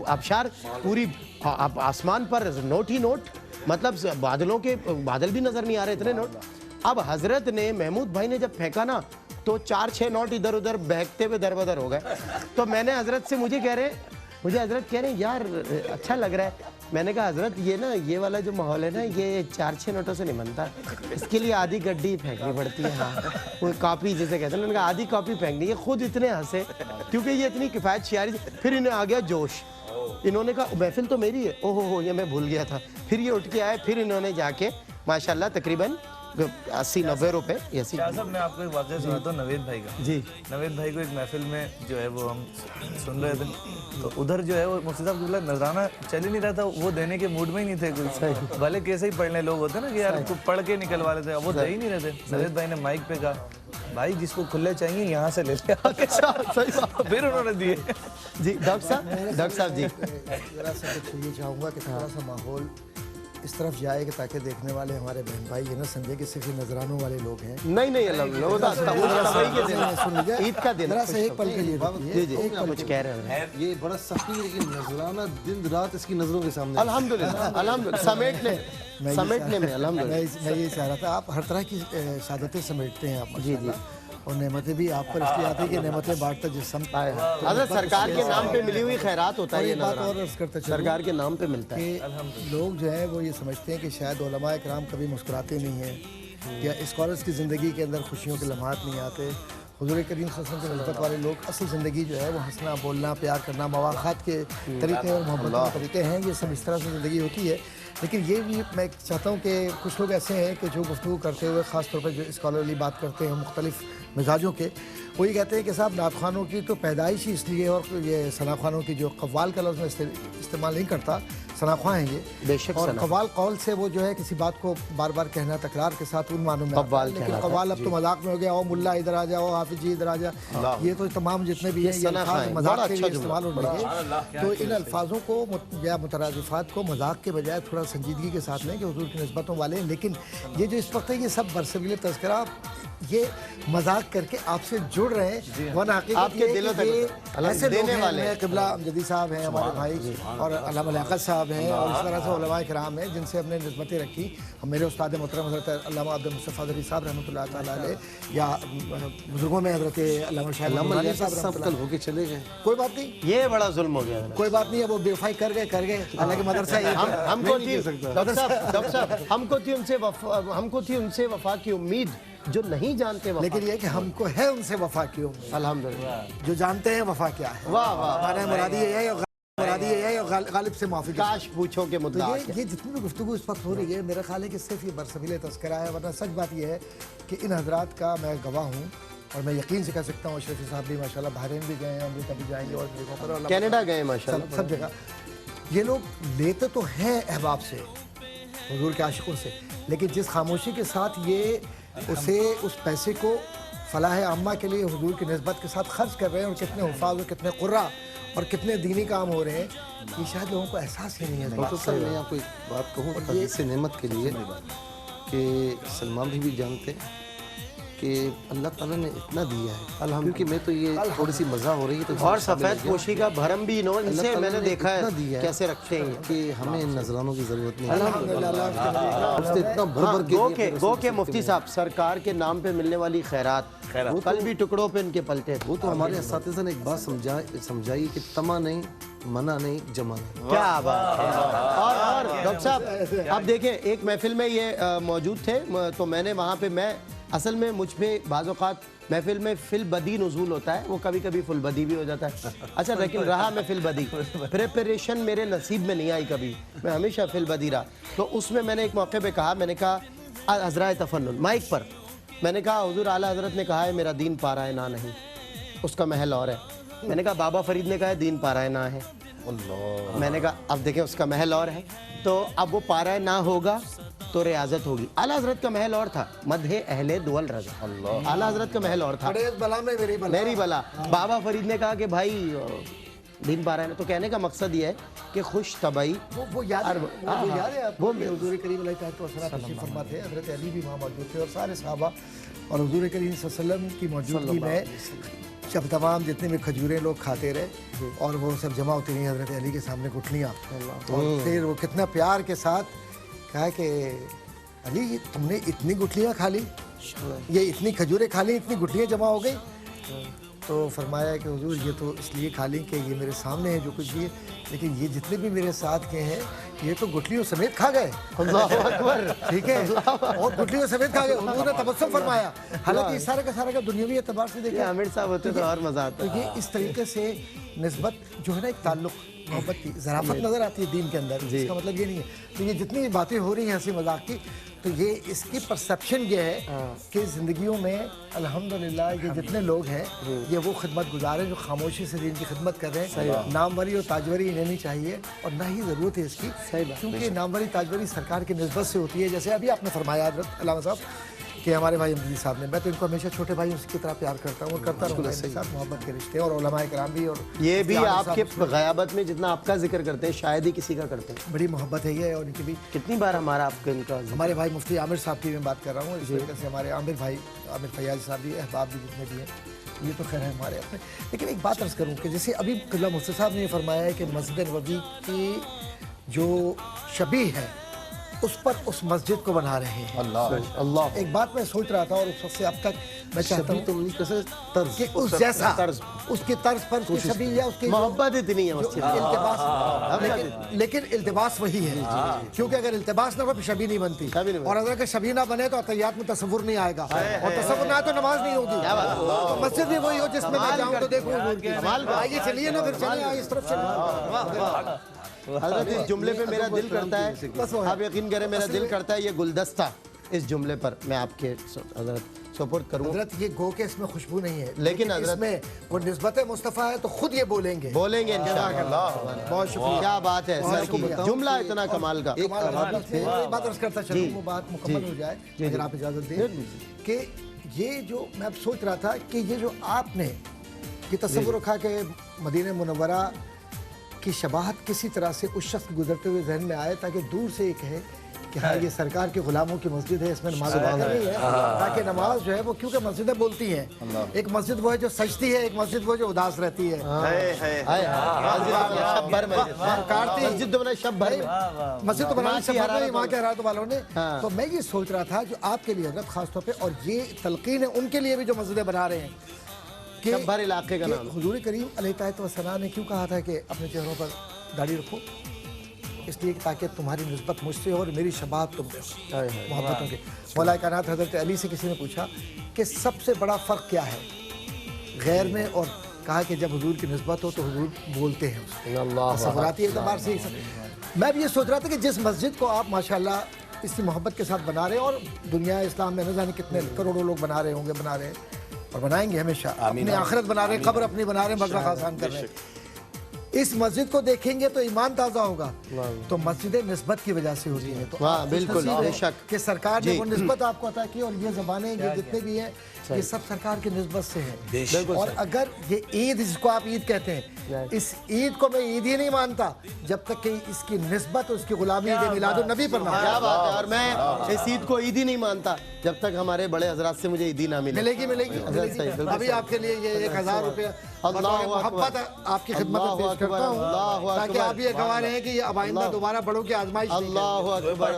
آبشار پوری آسمان پر نوٹ ہی نوٹ, مطلب بادلوں کے بادل بھی نظر نہیں آ رہے اتنے نوٹ. اب حضرت نے محمود بھائی نے جب پھینکا نا تو 4-6 نوٹ ادھر ادھر بہکتے ہوئے در بدر ہو گئے. تو میں نے حضرت سے مجھے حضرت کہہ رہے ہیں یار اچھا لگ رہا ہے. میں نے کہا حضرت یہ نا یہ والا جو ماحول ہے نا یہ 4-6 نوٹوں سے نہیں بنتا, اس کے لیے آدھی گڈی پھینکنی پڑتی ہے. ہاں وہ کاپی جیسے کہتے ہیں, انہوں نے کہا آدھی کاپی پھینکنی. یہ خود اتنے ہنسے کیونکہ یہ اتنی کفایت شعاری. پھر انہیں آ گیا جوش, انہوں نے کہا محفل تو میری ہے, اوہ یہ میں بھول گیا تھا. پھر یہ اٹھ کے آئے, پھر انہوں نے جا کے ماشاءاللہ تقریباً 80-90 روپے. شاہ صاحب میں آپ کو ایک واقعہ سناتا ہوں نوید بھائی کا. جی نوید بھائی کو ایک محفل میں جو ہے وہ ہم سن رہے تھے, تو ادھر جو ہے وہ مفتی صاحب قبلہ نذرانہ چل ہی نہیں رہا تھا, وہ دینے کے موڈ میں ہی نہیں تھے کوئی. بھلے کیسے ہی پڑھنے لوگ ہوتے ہیں نا کہ یار پڑھ کے نکلوا لیتے ہیں, وہ دے ہی نہیں رہتے. نوید بھائی نے مائک پہ کہا بھائی جس کو کھلے چاہیے یہاں سے لے لے. پھر انہوں نے دیے. جی ڈاکٹر صاحب جی ذرا سا کچھ یہ چاہوں گا کہ تھوڑا سا ماحول اس طرف جائے کہ تاکہ دیکھنے والے ہمارے بہن بھائی یہ نہ سمجھے کہ صرف نذرانوں والے لوگ ہیں. نہیں عید کا دن ذرا سا ایک پل کے لیے کچھ کہہ رہے ہیں. یہ بڑا سخی لیکن نذرانہ دن رات اس کی نظروں کے سامنے الحمدللہ سمیٹنے میں الحمدللہ. میں یہ چاہ رہا تھا آپ ہر طرح کی سعادتیں سمیٹتے ہیں آپ. جی اور نعمتیں بھی آپ پر اس لیے آتی ہے کہ نعمتیں بانٹتا جس سمت آئے ہیں. حضرت سرکار کے نام پہ ملی ہوئی خیرات ہوتا ہے, یہ بات اور عرض کرتا چلوں سرکار کے نام پہ ملتا ہے. لوگ جو ہیں وہ یہ سمجھتے ہیں کہ شاید علماء کرام کبھی مسکراتے نہیں ہیں یا اسکالرس کی زندگی کے اندر خوشیوں کے لمحات نہیں آتے. حضور کریم صلی اللہ علیہ وسلم کے نسبت والے لوگ اصل زندگی جو ہے وہ ہنسنا بولنا پیار کرنا مواخات کے طریقے اور محبت کے طریقے ہیں, یہ سب اس طرح سے زندگی ہوتی ہے. لیکن یہ بھی میں چاہتا ہوں کہ کچھ لوگ ایسے ہیں کہ جو گفتگو کرتے ہوئے خاص طور پر جو اسکالرلی بات کرتے ہیں مختلف مزاجوں کے, وہ یہ کہتے ہیں کہ صاحب نعت خوانوں کی تو پیدائش ہی اس لیے, اور یہ ثنا خوانوں کی جو قوال کا لفظ میں استعمال نہیں کرتا, ثنا خواں ہیں یہ بے شک. اور قوال قول سے وہ جو ہے کسی بات کو بار بار کہنا تکرار کے ساتھ ان معنوں میں آتا ہے. لیکن قوال اب تو مذاق میں ہو گیا, او ملا ادھر آ جاؤ, حافظ جی ادھر آ جا, یہ تو تمام جتنے بھی ہیں یہ الفاظ مذاق کے لیے استعمال ہونے لگے. تو ان الفاظوں کو یا مترادفات کو مذاق کے بجائے تھوڑا سنجیدگی کے ساتھ لیں کہ حضور کی نسبتوں والے ہیں. لیکن یہ جو اس وقت ہے یہ سب برسبیل تذکرہ یہ مذاق کر کے آپ سے جڑ رہے ہیں, ورنہ آپ کے دلوں تک ایسے لوگ ہیں. قبلہ امجدی صاحب ہیں ہمارے بھائی, اور علامہ لیاقت صاحب ہیں, اور اس طرح سے علماء کرام ہیں جن سے ہم نے نسبتیں رکھی. میرے استاد محترم حضرت علامہ عبد المصطفیٰ ذری صاحب رحمۃ اللہ تعالیٰ علیہ, یا بزرگوں میں حضرت علامہ شاہ صاحب کل ہو کے چلے گئے. کوئی بات نہیں, یہ بڑا ظلم ہو گیا. کوئی بات نہیں ہے, وہ بے وفائی کر گئے. حالانکہ مدرسہ ہم کو تھی ڈاکٹر صاحب ہم کو تھی ان سے وفا کی امید جو نہیں جانتے وفا. لیکن یہ کہ ہم کو ہے ان سے وفا کی امید, الحمدللہ جو جانتے ہیں وفا کیا ہے. واہ واہ, ہمارا مرادی یہ ہے, مرادی یہ ہے, اور غالب سے معافی. کاش پوچھو کہ مدعا یہ جتنی بھی گفتگو اس وقت ہو رہی ہے, میرا خیال ہے کہ صرف یہ برسبیل تذکرہ ہے. ورنہ سچ بات یہ ہے کہ ان حضرات کا میں گواہ ہوں, اور میں یقین سے کہہ سکتا ہوں اشرفی صاحب بھی ماشاءاللہ بحرین بھی گئے ہیں, امریکہ بھی جائیں گے, اور جگہوں پر کینیڈا گئے ماشاءاللہ سب جگہ. یہ لوگ لیتے تو ہیں احباب سے, حضور کے عاشقوں سے, لیکن جس خاموشی کے ساتھ یہ اسے اس پیسے کو فلاح عامہ کے لیے حضور کی نسبت کے ساتھ خرچ کر رہے ہیں, اور کتنے حفاظ اور کتنے قرہ اور کتنے دینی کام ہو رہے ہیں, یہ شاید لوگوں کو احساس ہی نہیں ہے. ڈاکٹر صاحب میں آپ کو ایک بات کہوں حدیث نعمت کے لیے کہ سلمان بھی جانتے ہیں کہ اللہ تعالیٰ نے اتنا دیا ہے, کیونکہ میں تو یہ تھوڑی سی مزہ ہو رہی ہے, تو اور سفید پوشی کا بھرم بھی انہوں سے میں نے دیکھا ہے کیسے رکھتے ہیں کہ ہمیں ان نذرانوں کی ضرورت نہیں ہے. گو کہ مفتی صاحب سرکار کے نام پہ ملنے والی خیرات کل بھی ٹکڑوں پہ ان کے پلتے تھے. وہ تو ہمارے اساتذہ نے ایک بات سمجھائی کہ تما نہیں, منع نہیں, جمع نہیں. کیا بات ہے. اور ڈاکٹر صاحب اب دیکھیں ایک محفل میں یہ موجود تھے, تو میں نے وہاں پہ میں اصل میں مجھ پہ بعض اوقات محفل میں فل بدی نزول ہوتا ہے، وہ کبھی کبھی فل بدی بھی ہو جاتا ہے. اچھا لیکن رہا میں فل بدی، پریپریشن میرے نصیب میں نہیں آئی کبھی، میں ہمیشہ فل بدی رہا. تو اس میں میں نے ایک موقع پہ کہا، میں نے کہا حضرائے تفنن مائک پر، میں نے کہا حضور اعلیٰ حضرت نے کہا ہے میرا دین پارا ہے نہ نہیں، اس کا محل اور ہے. میں نے کہا بابا فرید نے کہا ہے دین پارا ہے نہ ہے. میں نے کہا اب دیکھیں اس کا محل اور ہے، تو اب وہ پارا ہے نہ ہوگا تو ریاضت ہوگی. اعلیٰ حضرت کا محل اور تھا، مدح اہل دول رضا. اعلیٰ حضرت کا محل اور تھا، بلا میں میری بلا. بابا فرید نے کہا کہ بھائی دین پارا ہے. تو کہنے کا مقصد یہ ہے کہ خوش طبعی وہ یاد ہے آپ کو کہ حضور کریم علیہ السلام تشریف فرما تھے، حضرت علی بھی وہاں موجود تھے اور سارے صحابہ، اور حضور کریم صلی اللہ علیہ وسلم کی موجودگی میں جب تمام جتنے بھی کھجوریں لوگ کھاتے رہے اور وہ سب جمع ہوتی رہی حضرت علی کے سامنے گٹھلیاں، اور پھر وہ کتنا پیار کے ساتھ کہا کہ علی تم نے اتنی گٹھلیاں کھا لی، یہ اتنی کھجوریں کھا لی، اتنی گٹھلیاں جمع ہو گئی. تو فرمایا کہ حضور یہ تو اس لیے کھا لیں کہ یہ میرے سامنے ہے جو کچھ بھی ہے، لیکن یہ جتنے بھی میرے ساتھ کے ہیں یہ تو گٹھلیوں سمیت کھا گئے. اللہ اکبر. ٹھیک ہے، اور گٹھلیوں سمیت کھا گئے. حضور نے تبسم فرمایا. حالانکہ سارا کا سارا کا دنیاوی اعتبار سے دیکھیں عامر صاحب ہوتے تو اور مزہ آتا. تو یہ اس طریقے سے نسبت جو ہے نا، ایک تعلق محبت کی ظرافت نظر آتی ہے دین کے اندر. اس کا مطلب یہ نہیں ہے. تو یہ جتنی باتیں ہو رہی ہیں ہنسی مذاق کی، تو یہ اس کی پرسیپشن یہ ہے کہ زندگیوں میں الحمدللہ یہ جتنے لوگ ہیں یہ وہ خدمت گزار ہیں جو خاموشی سے دین کی خدمت کر رہے ہیں. ناموری اور تاجوری انہیں نہیں چاہیے، اور نہ ہی ضرورت ہے اس کی، کیونکہ ناموری تاجوری سرکار کی نسبت سے ہوتی ہے. جیسے ابھی آپ نے فرمایا حضرت علامہ صاحب کہ ہمارے بھائی امجدی صاحب نے، میں تو ان کو ہمیشہ چھوٹے بھائی اس کی طرح پیار کرتا ہوں اور کرتا رہوں گا. ان کے ساتھ محبت کے رشتے اور علماء کرام بھی، اور یہ بھی آپ کے غیابت میں جتنا آپ کا ذکر کرتے ہیں شاید ہی کسی کا کرتے ہیں. بڑی محبت ہے یہ، اور ان کی بھی کتنی بار ہمارا آپ کے ان کا ہمارے بھائی مفتی عامر صاحب کی میں بات کر رہا ہوں. اس طریقے سے ہمارے عامر بھائی عامر فیاض صاحب بھی، احباب بھی جتنے بھی ہیں، یہ تو خیر ہے ہمارے اپنے. لیکن ایک بات عرض کروں کہ جیسے ابھی قبلہ مفتی صاحب نے یہ فرمایا ہے کہ مسجد نبوی کی جو شبیہ ہے اس پر اس مسجد کو بنا رہے ہیں. اللہ. ایک بات میں سوچ رہا تھا اور اس وقت سے اب تک میں چاہتا ہوں کہ اس جیسا اس کی طرز پر اس کی شبیہ یا اس کی محبت اتنی ہے التباس، لیکن التباس وہی ہے، کیونکہ اگر التباس نہ ہو شبیہ نہیں بنتی، اور اگر کہ شبیہ نہ بنے تو عطیات میں تصور نہیں آئے گا، اور تصور نہ آئے تو نماز نہیں ہوگی. تو مسجد بھی وہی ہو جس میں میں جاؤں تو دیکھوں حضور کی. آئیے چلیے نا، پھر چلیے اس طرف چلیے. حضرت اس جملے پہ میرا دل کرتا ہے، آپ یقین کریں میرا دل کرتا ہے یہ گلدستہ اس جملے پر میں آپ کے حضرت سپورٹ کروں. حضرت یہ گو کہ اس میں خوشبو نہیں ہے، لیکن اس میں وہ نسبت مصطفیٰ ہے تو خود یہ بولیں گے انشاءاللہ. بہت شکریہ. کیا بات ہے جملہ اتنا کمال کا. ایک بات عرض کرتا چلوں، وہ بات مکمل ہو جائے اگر آپ اجازت دیں، کہ یہ جو میں اب سوچ رہا تھا کہ یہ جو آپ نے یہ تصور رکھا کہ مدینہ منورہ کی شباہت کسی طرح سے اس شخص کے گزرتے ہوئے ذہن میں آئے تاکہ دور سے یہ کہے کہ ہاں یہ سرکار کے غلاموں کی مسجد ہے، اس میں نماز ادا کرنی ہے، تاکہ نماز جو ہے وہ، کیونکہ مسجدیں بولتی ہیں، ایک مسجد وہ ہے جو سجتی ہے، ایک مسجد وہ جو اداس رہتی ہے. مسجد تو بنانا شب بھر نہیں، وہاں کے حرارت والوں نے. تو میں یہ سوچ رہا تھا جو آپ کے لیے حضرت خاص طور پہ، اور یہ تلقین ہے ان کے لیے بھی جو مسجدیں بنا رہے ہیں، شب بھر علاقے کا نام. حضور کریم علیہ السلام نے کیوں کہا تھا کہ اپنے چہروں پر داڑھی رکھو؟ اس لیے تاکہ تمہاری نسبت مجھ سے اور میری شباہت تم سے محبتوں کے. مولا کائنات حضرت علی سے کسی نے پوچھا کہ سب سے بڑا فرق کیا ہے غیر میں، اور کہا کہ جب حضور کی نسبت ہو تو حضور بولتے ہیں اس کو. تصوراتی اعتبار سے میں بھی یہ سوچ رہا تھا کہ جس مسجد کو آپ ماشاءاللہ اس کی محبت کے ساتھ بنا رہے ہیں، اور دنیا اسلام میں نہ جانے کتنے کروڑوں لوگ بنا رہے ہوں گے، بنا رہے ہیں اور بنائیں گے ہمیشہ، اپنی آخرت بنا رہے ہیں، قبر اپنی بنا رہے ہیں، مغرق آسان کر رہے ہیں. اس مسجد کو دیکھیں گے تو ایمان تازہ ہوگا. تو مسجد نسبت کی وجہ سے ہوتی ہیں. تو بالکل بے شک کہ سرکار نے وہ نسبت آپ کو عطا کی، اور یہ زبانیں یہ جتنے بھی ہیں یہ سب سرکار کی نسبت سے ہیں. اور اگر یہ عید جس کو آپ عید کہتے ہیں، اس عید کو میں عید ہی نہیں مانتا جب تک کہ اس کی نسبت اس کی غلامی عید میلاد النبی پر نہ ہو. کیا بات ہے. اور میں اس عید کو عید ہی نہیں مانتا جب تک ہمارے بڑے حضرات سے مجھے عیدی نہ ملے گی. ابھی آپ کے لیے یہ 1000 روپے محبت آپ کی خدمت میں پیش کرتا ہوں، تاکہ آپ یہ گواہ رہے ہیں کہ یہ اب آئندہ دوبارہ بڑوں کی آزمائش. اللہ اکبر.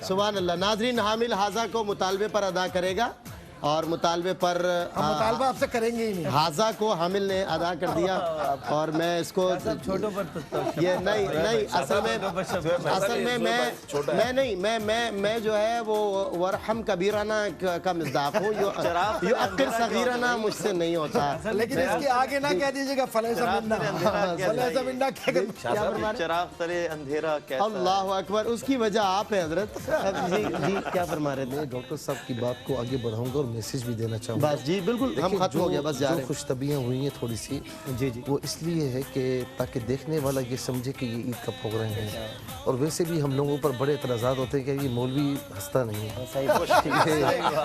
سبحان اللہ. ناظرین، حامل حاضہ کو مطالبے پر ادا کرے گا اور مطالبے پر ہم مطالبہ آپ سے کریں گے ہی نہیں. حاضہ کو حامل نے ادا کر دیا اور میں اس کو چھوٹوں پر یہ نہیں اصل میں میں جو ہے وہ ورحم کبیرانہ کا مصداق ہوں. یہ اکر صغیرانہ مجھ سے نہیں ہوتا. لیکن اس کے آگے نہ کہہ دیجیے گا فلیسا منا چراغ تلے اندھیرا کیسا. اللہ اکبر. اس کی وجہ آپ ہیں حضرت. جی کیا فرما رہے تھے؟ ڈاکٹر صاحب کی بات کو آگے بڑھاؤں گا اور میسیج بھی دینا چاہوں گا. بس جی بالکل ہم ختم ہو گیا بس جا رہے ہیں. خوش طبیعیاں ہوئی ہیں تھوڑی سی جی وہ اس لیے ہے کہ تاکہ دیکھنے والا یہ سمجھے کہ یہ عید کا پروگرام ہے. اور ویسے بھی ہم لوگوں پر بڑے اعتراضات ہوتے ہیں کہ یہ مولوی ہنستا نہیں ہے.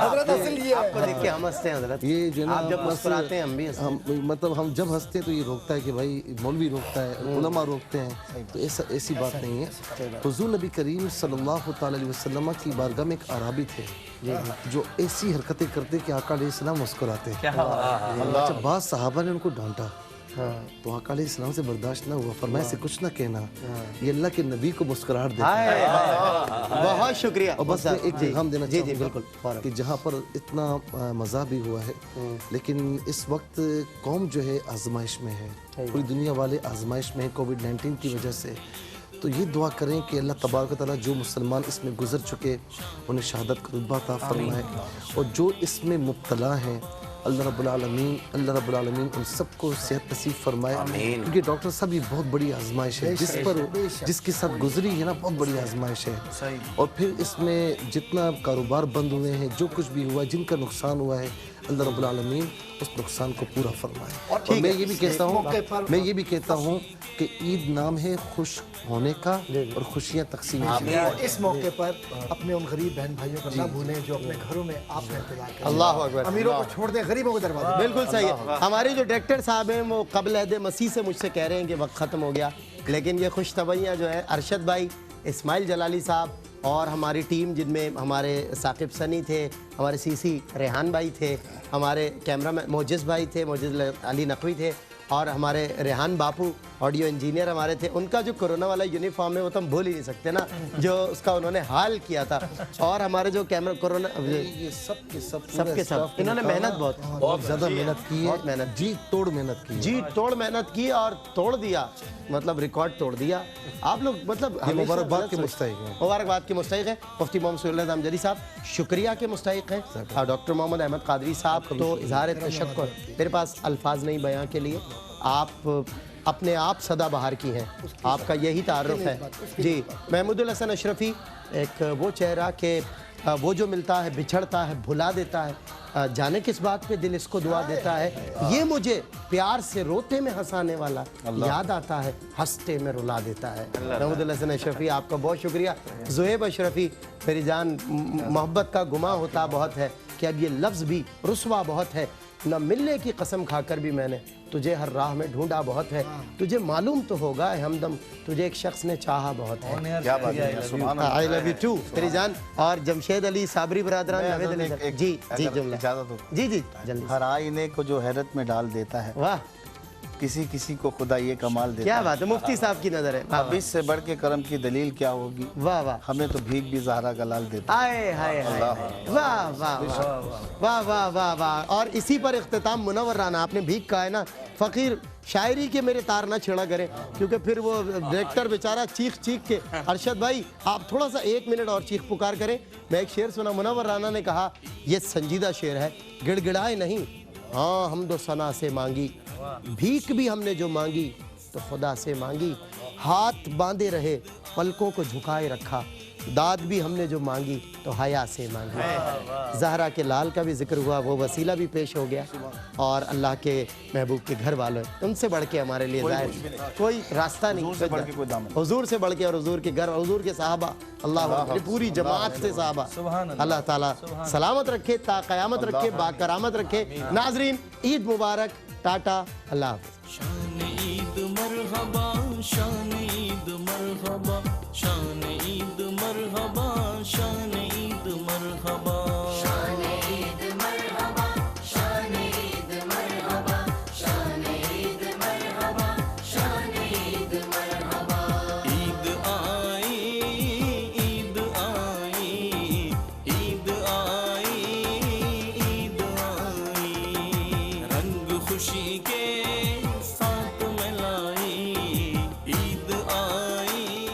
حضرت اصل یہ آپ کو دیکھ کے ہم ہنستے ہیں حضرت. یہ جو ہے نا آپ جب مسکراتے ہیں ہم بھی مطلب ہم جب ہنستے ہیں تو یہ روکتا ہے کہ بھائی مولوی روکتا ہے، علماء روکتے ہیں. تو ایسی بات نہیں ہے. حضور نبی کریم صلی اللہ تعالی علیہ وسلم کی بارگاہ میں ایک اعرابی تھے جو ایسی حرکتیں کرتے کہ آقا علیہ السلام مسکراتے. اچھا بعض صحابہ نے ان کو ڈانٹا تو آقا علیہ السلام سے برداشت نہ ہوا. فرمایا سے کچھ نہ کہنا، یہ اللہ کے نبی کو مسکراہٹ دیتا ہے. بہت شکریہ. اور بس میں ایک پیغام دینا چاہوں گا بالکل کہ جہاں پر اتنا مزہ بھی ہوا ہے لیکن اس وقت قوم جو ہے آزمائش میں ہے، پوری دنیا والے آزمائش میں ہیں کووڈ-19 کی وجہ سے. تو یہ دعا کریں کہ اللہ تبارک و تعالیٰ جو مسلمان اس میں گزر چکے انہیں شہادت کا رتبہ عطا فرمائے، اور جو اس میں مبتلا ہیں اللہ رب العالمین ان سب کو صحت نصیب فرمائے. کیونکہ ڈاکٹر صاحب یہ بہت بڑی آزمائش ہے جس کے ساتھ گزری ہے نا، بہت بڑی آزمائش ہے. اور پھر اس میں جتنا کاروبار بند ہوئے ہیں، جو کچھ بھی ہوا، جن کا نقصان ہوا ہے، اللہ رب العالمین اس نقصان کو پورا فرمائے. اور میں یہ بھی کہتا ہوں کہ عید نام ہے خوش ہونے کا اور خوشیاں تقسیم کرنے کا. اس موقع پر اپنے ان غریب بہن بھائیوں کو نہ بھولیں جو اپنے گھروں میں آپ کا انتظار کریں. اللہ اکبر. امیروں کو چھوڑ دیں، غریبوں کو دروازے. بالکل صحیح ہے. ہمارے جو ڈائریکٹر صاحب ہیں وہ قبل عہد مسیح سے مجھ سے کہہ رہے ہیں کہ وقت ختم ہو گیا، لیکن یہ خوش طبیعیاں جو ہے ارشد بھائی، اسماعیل جلالی صاحب اور ہماری ٹیم جن میں ہمارے ثاقب سنی تھے، ہمارے سی ریحان بھائی تھے، ہمارے کیمرہ مین موجز بھائی تھے، موجز علی نقوی تھے، اور ہمارے ریحان باپو آڈیو انجینئر ہمارے تھے. ان کا جو کرونا والا یونیفارم ہے وہ تو ہم بھول ہی نہیں سکتے نا، جو اس کا انہوں نے حال کیا تھا. اور ہمارے جو کیمرہ کرونا یہ سب کے سب انہوں نے محنت بہت زیادہ محنت کی ہے، جی توڑ محنت کی اور توڑ دیا، مطلب ریکارڈ توڑ دیا. آپ لوگ مطلب مبارکباد کے مستحق ہیں. مبارکباد کے مستحق ہیں. مفتی محمد صلی اللہ علیہ صاحب شکریہ کے مستحق ہیں. اور ڈاکٹر محمد احمد قادری صاحب تو اظہار تشکر، میرے پاس الفاظ نہیں بیان کے لیے. آپ اپنے آپ سدا بہار کی ہیں، آپ کا یہی تعارف ہے. جی محمود الحسن اشرفی، ایک وہ چہرہ کہ وہ جو ملتا ہے بچھڑتا ہے، بھلا دیتا ہے، جانے کس بات پہ دل اس کو دعا دیتا ہے. یہ مجھے پیار سے روتے میں ہنسانے والا یاد آتا ہے، ہنستے میں رلا دیتا ہے. محمود الحسن اشرفی آپ کا بہت شکریہ. زہیب اشرفی، میری جان محبت کا گماں ہوتا بہت ہے کہ اب یہ لفظ بھی رسوا بہت ہے. نہ ملنے کی قسم کھا کر بھی میں نے تجھے ہر راہ میں ڈھونڈا بہت ہے. تجھے معلوم تو ہوگا اے ہمدم تجھے ایک شخص نے چاہا بہت ہے. I love you too میری جان. اور جمشید علی صابری برادران، جی جملہ جی جلدی. ہر آئینے کو جو حیرت میں ڈال دیتا ہے، واہ کسی کو خدا یہ کمال دیتا ہے. کیا بات ہے، مفتی صاحب کی نظر ہے. اب اس سے بڑھ کے کرم کی دلیل کیا ہوگی. واہ واہ. ہمیں تو بھیک بھی زہرا کا لال دیتا ہے. آئے ہائے واہ واہ واہ واہ واہ واہ. اور اسی پر اختتام منور رانا، آپ نے بھیک کہا ہے نا، فقیر شاعری کے میرے تار نہ چھڑا کریں کیونکہ پھر وہ ڈائریکٹر بیچارہ چیخ کے. ارشد بھائی آپ تھوڑا سا 1 منٹ اور چیخ پکار کریں. میں ایک شعر سنا، منور رانا نے کہا، یہ سنجیدہ شعر ہے. گڑ گڑائے نہیں، ہاں حمد و ثنا سے مانگی، بھیک بھی ہم نے جو مانگی تو خدا سے مانگی. ہاتھ باندھے رہے پلکوں کو جھکائے رکھا، داد بھی ہم نے جو مانگی تو حیا سے مانگی. زہرا کے لال کا بھی ذکر ہوا، وہ وسیلہ بھی پیش ہو گیا. اور اللہ کے محبوب کے گھر والوں، ان سے بڑھ کے ہمارے لیے ظاہر کوئی راستہ نہیں. حضور سے بڑھ کے، اور حضور کے گھر، حضور کے صحابہ، اللہ پوری جماعت سے صحابہ. اللہ تعالیٰ سلامت رکھے، تا قیامت رکھے، با کرامت رکھے. ناظرین عید مبارک، ٹاٹا، اللہ حافظ. شان عید مرحبا، شان عید مرحبا، شان عید مرحبا، شان عید مرحبا. شان عید مرحبا، شان عید مرحبا، شان عید مرحبا، شان عید مرحبا. عید آئی، عید آئی، عید آئی، عید خوشی کے